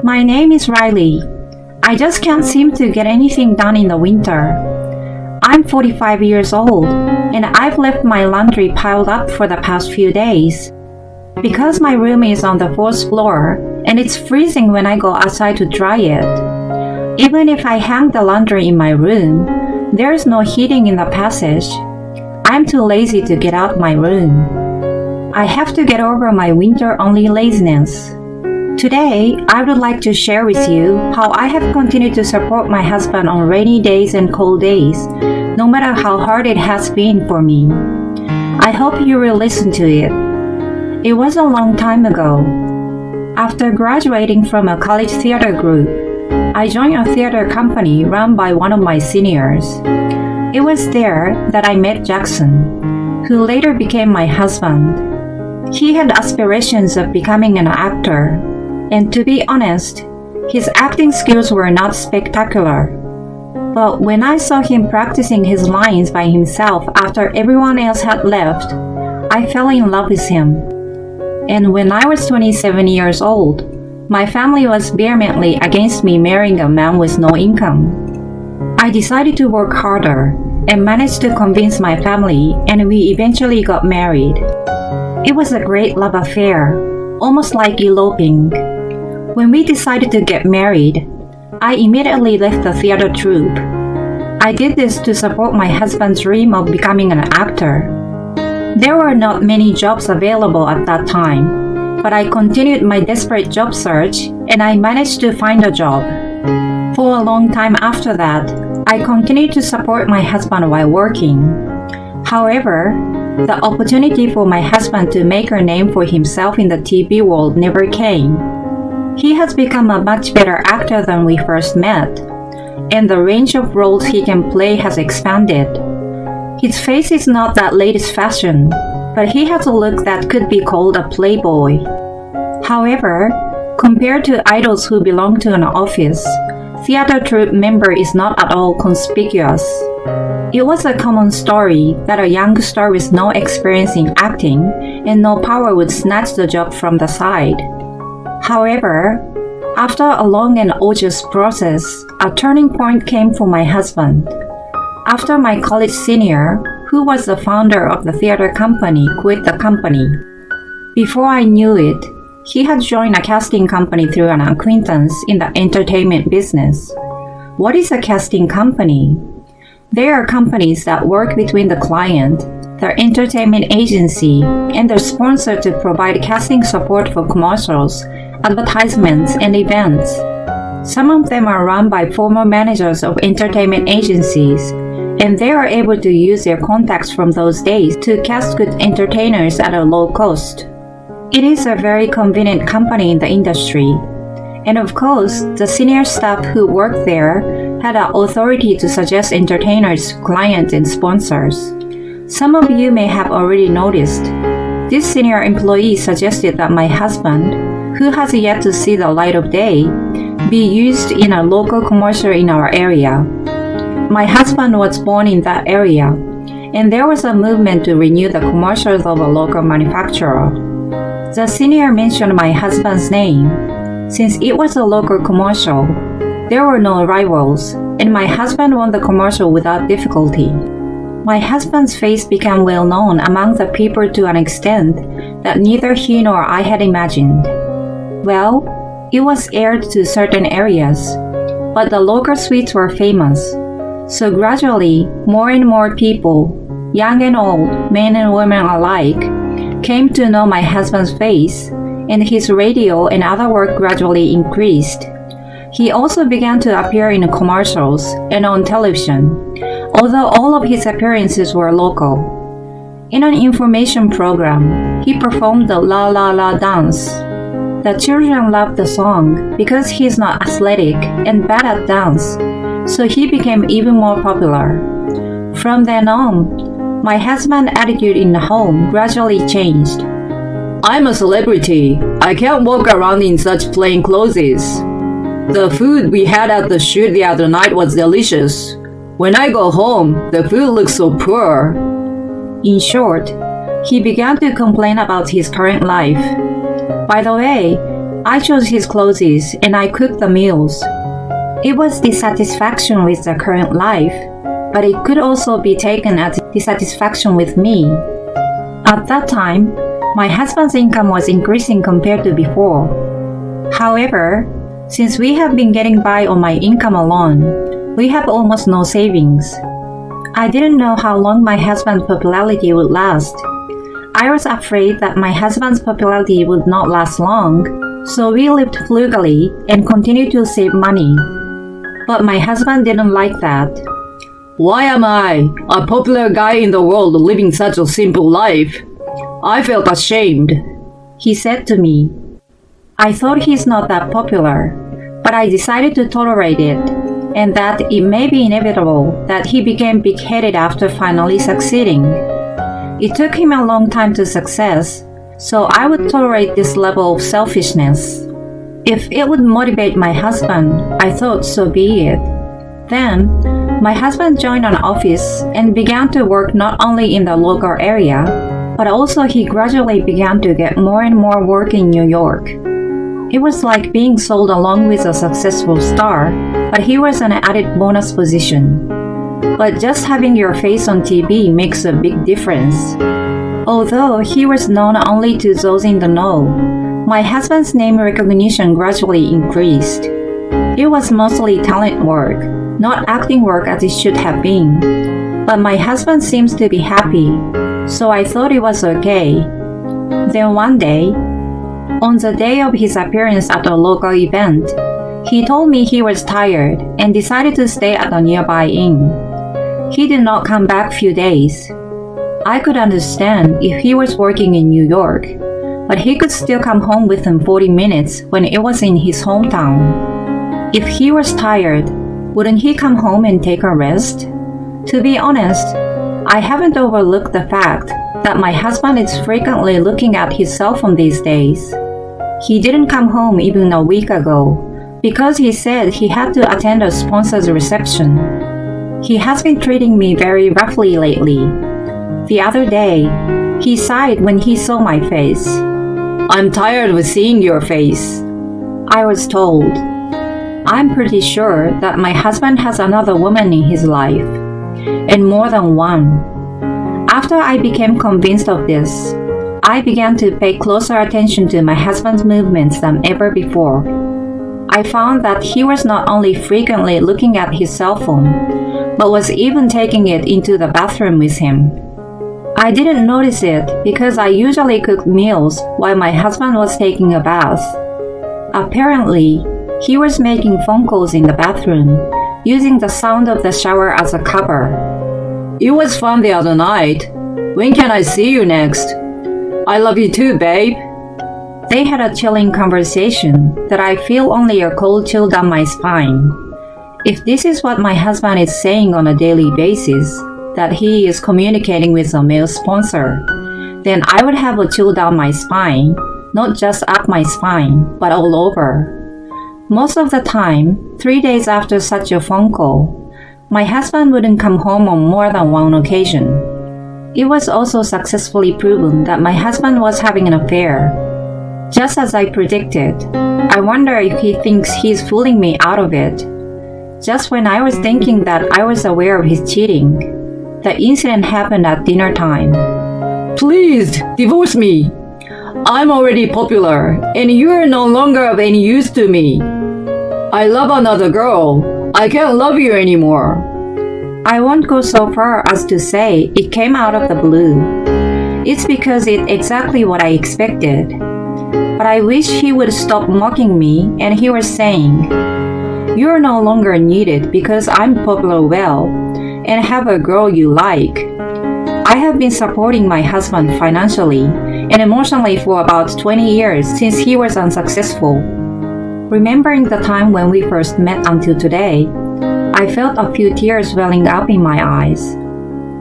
My name is Riley. I just can't seem to get anything done in the winter. I'm 45 years old, and I've left my laundry piled up for the past few days. Because my room is on the fourth floor, and it's freezing when I go outside to dry it. Even if I hang the laundry in my room, there's no heating in the passage. I'm too lazy to get out my room. I have to get over my winter-only laziness. Today, I would like to share with you how I have continued to support my husband on rainy days and cold days, no matter how hard it has been for me. I hope you will listen to it. It was a long time ago. After graduating from a college theater group, I joined a theater company run by one of my seniors. It was there that I met Jackson, who later became my husband. He had aspirations of becoming an actor, and to be honest, his acting skills were not spectacular. But when I saw him practicing his lines by himself after everyone else had left, I fell in love with him. And when I was 27 years old, my family was vehemently against me marrying a man with no income. I decided to work harder and managed to convince my family, and we eventually got married. It was a great love affair, almost like eloping. When we decided to get married, I immediately left the theater troupe. I did this to support my husband's dream of becoming an actor. There were not many jobs available at that time, but I continued my desperate job search and I managed to find a job. For a long time after that, I continued to support my husband while working. However, the opportunity for my husband to make a name for himself in the TV world never came. He has become a much better actor than we first met, and the range of roles he can play has expanded. His face is not that latest fashion, but he has a look that could be called a playboy. However, compared to idols who belong to an office, theater troupe member is not at all conspicuous. It was a common story that a young star with no experience in acting and no power would snatch the job from the side. However, after a long and arduous process, a turning point came for my husband. After my college senior, who was the founder of the theater company, quit the company. Before I knew it, he had joined a casting company through an acquaintance in the entertainment business. What is a casting company? They are companies that work between the client, their entertainment agency, and their sponsor to provide casting support for commercials, advertisements, and events. Some of them are run by former managers of entertainment agencies, and they are able to use their contacts from those days to cast good entertainers at a low cost. It is a very convenient company in the industry. And of course, the senior staff who worked there had the authority to suggest entertainers to clients and sponsors. Some of you may have already noticed. This senior employee suggested that my husband, who has yet to see the light of day, be used in a local commercial in our area. My husband was born in that area, and there was a movement to renew the commercials of a local manufacturer. The senior mentioned my husband's name. Since it was a local commercial, there were no rivals, and my husband won the commercial without difficulty. My husband's face became well known among the people to an extent that neither he nor I had imagined. Well, it was aired to certain areas, but the local suites were famous. So gradually, more and more people, young and old, men and women alike, came to know my husband's face, and his radio and other work gradually increased. He also began to appear in commercials and on television, although all of his appearances were local. In an information program, he performed the La La La dance. The children loved the song because he is not athletic and bad at dance, so he became even more popular. From then on, my husband's attitude in the home gradually changed. I'm a celebrity. I can't walk around in such plain clothes. The food we had at the shoot the other night was delicious. When I go home, the food looks so poor. In short, he began to complain about his current life. By the way, I chose his clothes and I cooked the meals. It was dissatisfaction with the current life, but it could also be taken as dissatisfaction with me. At that time, my husband's income was increasing compared to before. However, since we have been getting by on my income alone, we have almost no savings. I didn't know how long my husband's popularity would last. I was afraid that my husband's popularity would not last long, so we lived frugally and continued to save money. But my husband didn't like that. Why am I, a popular guy in the world, living such a simple life? I felt ashamed, he said to me. I thought he's not that popular, but I decided to tolerate it, and that it may be inevitable that he became big-headed after finally succeeding. It took him a long time to success, so I would tolerate this level of selfishness. If it would motivate my husband, I thought so be it. Then, my husband joined an office and began to work not only in the local area, but also he gradually began to get more and more work in New York. It was like being sold along with a successful star, but he was an added bonus position. But just having your face on TV makes a big difference. Although he was known only to those in the know, my husband's name recognition gradually increased. It was mostly talent work, not acting work as it should have been. But my husband seems to be happy, so I thought it was okay. Then one day, on the day of his appearance at a local event, he told me he was tired and decided to stay at a nearby inn. He did not come back few days. I could understand if he was working in New York, but he could still come home within 40 minutes when it was in his hometown. If he was tired, wouldn't he come home and take a rest? To be honest, I haven't overlooked the fact that my husband is frequently looking at his cell phone these days. He didn't come home even a week ago because he said he had to attend a sponsor's reception. He has been treating me very roughly lately. The other day, he sighed when he saw my face. I'm tired of seeing your face, I was told. I'm pretty sure that my husband has another woman in his life, and more than one. After I became convinced of this, I began to pay closer attention to my husband's movements than ever before. I found that he was not only frequently looking at his cell phone, but was even taking it into the bathroom with him. I didn't notice it because I usually cooked meals while my husband was taking a bath. Apparently, he was making phone calls in the bathroom, using the sound of the shower as a cover. It was fun the other night. When can I see you next? I love you too, babe. They had a chilling conversation that I feel only a cold chill down my spine. If this is what my husband is saying on a daily basis, that he is communicating with a male sponsor, then I would have a chill down my spine, not just up my spine, but all over. Most of the time, 3 days after such a phone call, my husband wouldn't come home on more than one occasion. It was also successfully proven that my husband was having an affair. Just as I predicted, I wonder if he thinks he's fooling me out of it. Just when I was thinking that I was aware of his cheating, the incident happened at dinner time. Please, divorce me. I'm already popular, and you're no longer of any use to me. I love another girl. I can't love you anymore. I won't go so far as to say it came out of the blue. It's because it's exactly what I expected. But I wish he would stop mocking me, and he was saying, "You're no longer needed because I'm popular well, and have a girl you like." I have been supporting my husband financially and emotionally for about 20 years since he was unsuccessful. Remembering the time when we first met until today, I felt a few tears welling up in my eyes.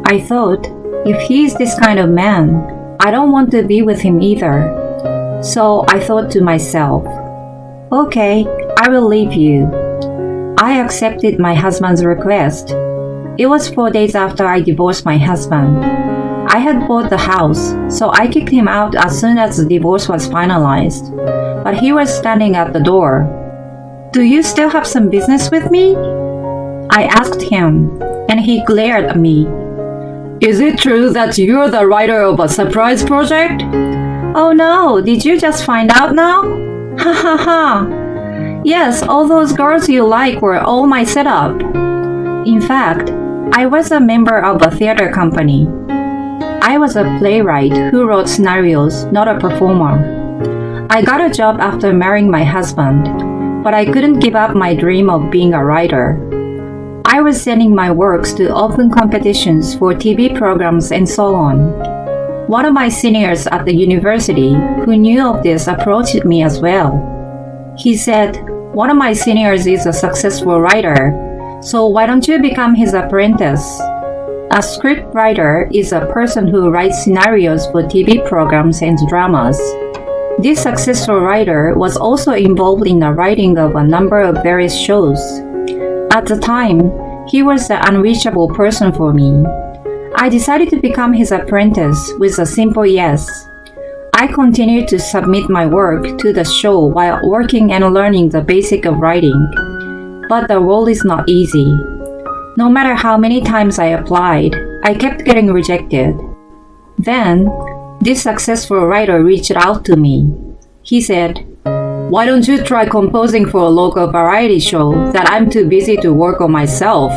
I thought, if he's this kind of man, I don't want to be with him either. So I thought to myself, okay, I will leave you. I accepted my husband's request. It was 4 days after I divorced my husband. I had bought the house, so I kicked him out as soon as the divorce was finalized. But he was standing at the door. "Do you still have some business with me?" I asked him, and he glared at me. Is it true that you're the writer of a surprise project? "Oh no, did you just find out now?" "Ha ha ha. Yes, all those girls you like were all my setup." In fact, I was a member of a theater company. I was a playwright who wrote scenarios, not a performer. I got a job after marrying my husband, but I couldn't give up my dream of being a writer. I was sending my works to open competitions for TV programs and so on. One of my seniors at the university who knew of this approached me as well. He said, "One of my seniors is a successful writer, so why don't you become his apprentice?" A script writer is a person who writes scenarios for TV programs and dramas. This successful writer was also involved in the writing of a number of various shows. At the time, he was the unreachable person for me. I decided to become his apprentice with a simple yes. I continued to submit my work to the show while working and learning the basic of writing. But the role is not easy. No matter how many times I applied, I kept getting rejected. Then, this successful writer reached out to me. He said, "Why don't you try composing for a local variety show that I'm too busy to work on myself?"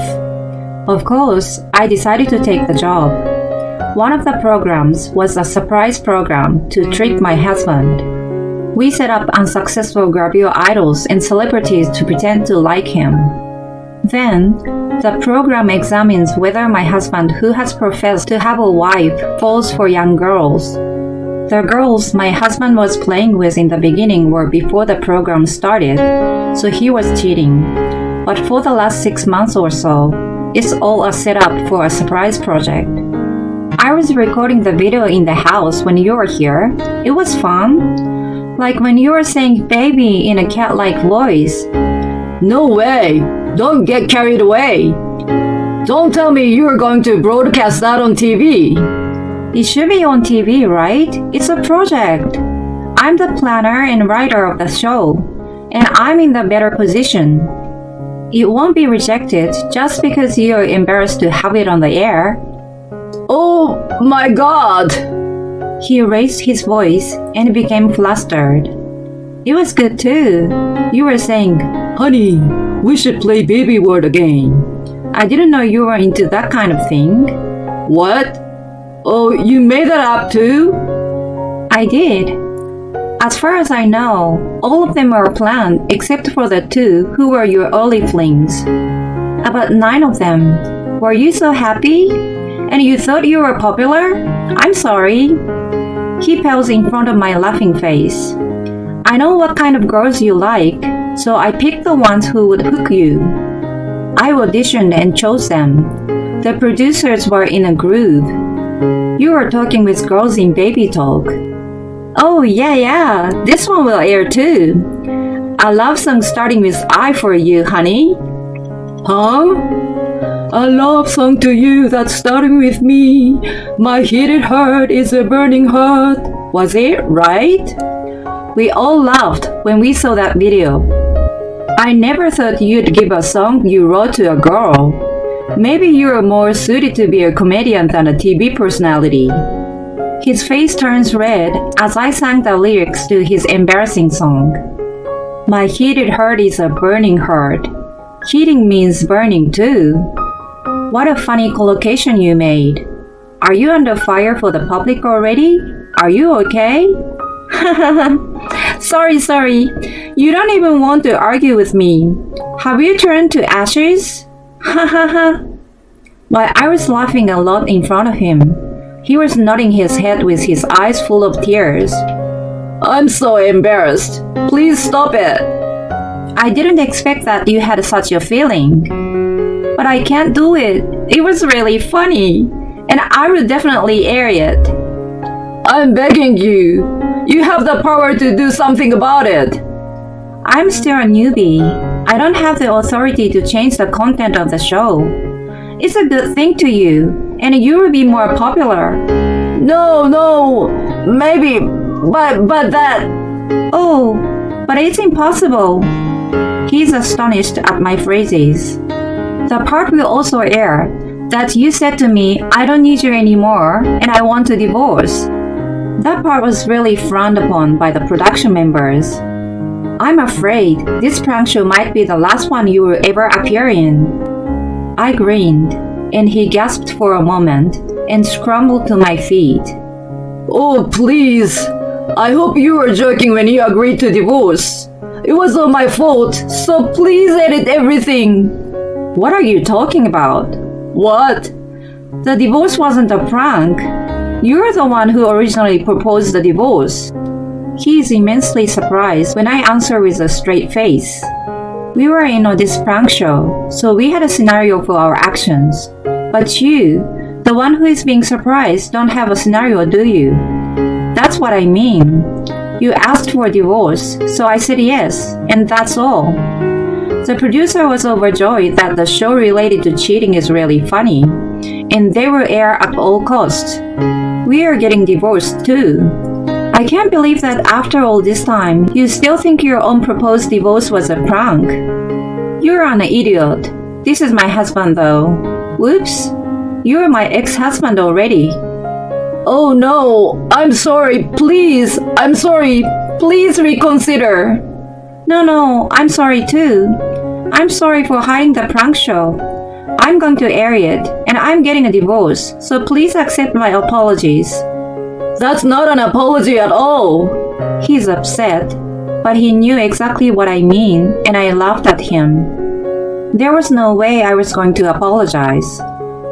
Of course, I decided to take the job. One of the programs was a surprise program to trick my husband. We set up unsuccessful gravure idols and celebrities to pretend to like him. Then, the program examines whether my husband, who has professed to have a wife, falls for young girls. The girls my husband was playing with in the beginning were before the program started, so he was cheating. But for the last 6 months or so, it's all a setup for a surprise project. I was recording the video in the house when you were here. It was fun. Like when you were saying baby in a cat-like voice. No way! Don't get carried away! Don't tell me you're going to broadcast that on TV. It should be on TV, right? It's a project. I'm the planner and writer of the show, and I'm in the better position. It won't be rejected just because you're embarrassed to have it on the air. Oh my God! He raised his voice and became flustered. It was good too. You were saying, Honey, we should play Baby World again. I didn't know you were into that kind of thing. What? Oh, you made that up too? I did. As far as I know, all of them were planned except for the 2 who were your early flings. About 9 of them. Were you so happy? And you thought you were popular? I'm sorry. He paused in front of my laughing face. I know what kind of girls you like, so I picked the ones who would hook you. I auditioned and chose them. The producers were in a groove. You were talking with girls in baby talk. Oh, yeah, this one will air too. A love song starting with I for you, honey. Huh? A love song to you that's starting with me. My heated heart is a burning heart. Was it right? We all laughed when we saw that video. I never thought you'd give a song you wrote to a girl. Maybe you're more suited to be a comedian than a TV personality. His face turns red as I sang the lyrics to his embarrassing song. My heated heart is a burning heart. Heating means burning too. What a funny collocation you made. Are you under fire for the public already? Are you okay? Sorry. You don't even want to argue with me. Have you turned to ashes? While I was laughing a lot in front of him, he was nodding his head with his eyes full of tears. I'm so embarrassed. Please stop it. I didn't expect that you had such a feeling. But I can't do it. It was really funny. And I will definitely air it. I'm begging you. You have the power to do something about it. I'm still a newbie. I don't have the authority to change the content of the show. It's a good thing to you, and you will be more popular. No, maybe, but that. Oh, but it's impossible. He's astonished at my phrases. The part will also air that you said to me, I don't need you anymore and I want to divorce. That part was really frowned upon by the production members. I'm afraid this prank show might be the last one you will ever appear in. I grinned, and he gasped for a moment and scrambled to my feet. Oh, please. I hope you were joking when you agreed to divorce. It was not my fault, so please edit everything. What are you talking about? What? The divorce wasn't a prank. You're the one who originally proposed the divorce. He is immensely surprised when I answer with a straight face. We were in this prank show, so we had a scenario for our actions. But you, the one who is being surprised, don't have a scenario, do you? That's what I mean. You asked for a divorce, so I said yes, and that's all. The producer was overjoyed that the show related to cheating is really funny, and they will air at all costs. We are getting divorced too. I can't believe that after all this time, you still think your own proposed divorce was a prank. You're an idiot. This is my husband though. Whoops. You're my ex-husband already. Oh no, I'm sorry, please, I'm sorry, please reconsider. No, I'm sorry too. I'm sorry for hiding the prank show. I'm going to air it, and I'm getting a divorce, so please accept my apologies. That's not an apology at all. He's upset, but he knew exactly what I mean, and I laughed at him. There was no way I was going to apologize.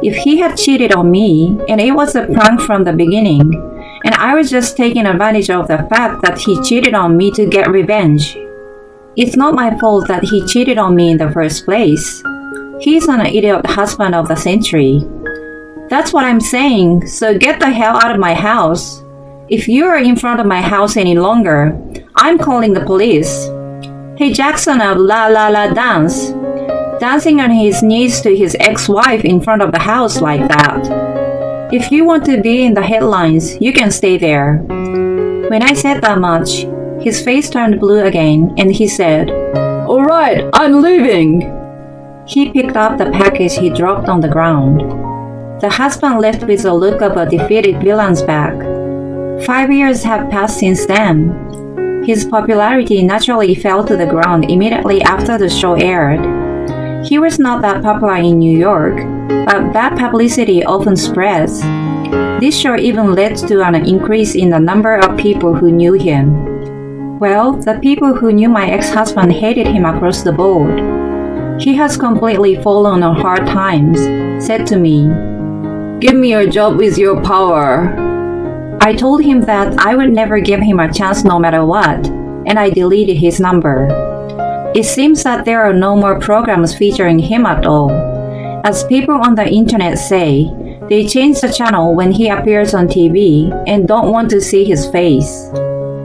If he had cheated on me, and it was a prank from the beginning, and I was just taking advantage of the fact that he cheated on me to get revenge. It's not my fault that he cheated on me in the first place. He's an idiot husband of the century. That's what I'm saying, so get the hell out of my house. If you are in front of my house any longer, I'm calling the police. Hey Jackson of La La La Dance, dancing on his knees to his ex-wife in front of the house like that. If you want to be in the headlines, you can stay there. When I said that much, his face turned blue again and he said, All right, I'm leaving. He picked up the package he dropped on the ground. The husband left with a look of a defeated villain's back. 5 years have passed since then. His popularity naturally fell to the ground immediately after the show aired. He was not that popular in New York, but bad publicity often spreads. This show even led to an increase in the number of people who knew him. Well, the people who knew my ex-husband hated him across the board. He has completely fallen on hard times, said to me, Give me your job with your power. I told him that I would never give him a chance no matter what, and I deleted his number. It seems that there are no more programs featuring him at all. As people on the internet say, they change the channel when he appears on TV and don't want to see his face.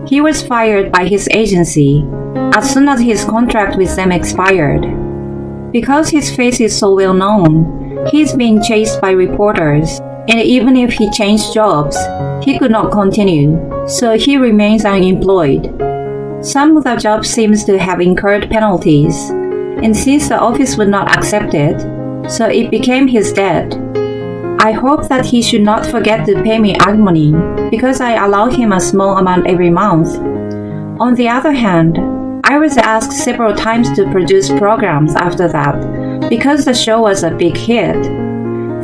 He was fired by his agency as soon as his contract with them expired. Because his face is so well known, he's being chased by reporters, and even if he changed jobs, he could not continue, so he remains unemployed. Some of the jobs seems to have incurred penalties, and since the office would not accept it, so it became his debt. I hope that he should not forget to pay me alimony because I allow him a small amount every month. On the other hand, I was asked several times to produce programs after that because the show was a big hit.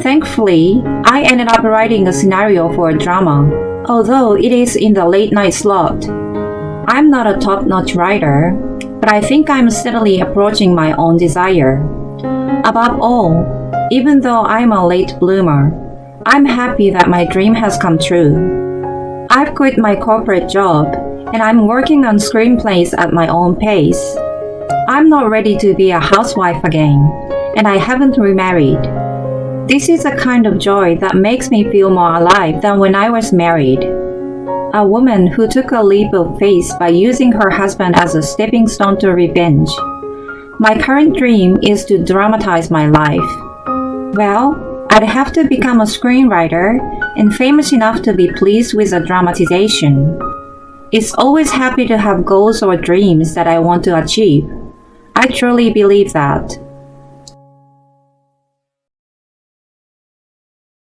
Thankfully, I ended up writing a scenario for a drama, although it is in the late night slot. I'm not a top-notch writer, but I think I'm steadily approaching my own desire. Above all, even though I'm a late bloomer, I'm happy that my dream has come true. I've quit my corporate job, and I'm working on screenplays at my own pace. I'm not ready to be a housewife again, and I haven't remarried. This is a kind of joy that makes me feel more alive than when I was married. A woman who took a leap of faith by using her husband as a stepping stone to revenge. My current dream is to dramatize my life. Well, I'd have to become a screenwriter and famous enough to be pleased with a dramatization. It's always happy to have goals or dreams that I want to achieve. I truly believe that.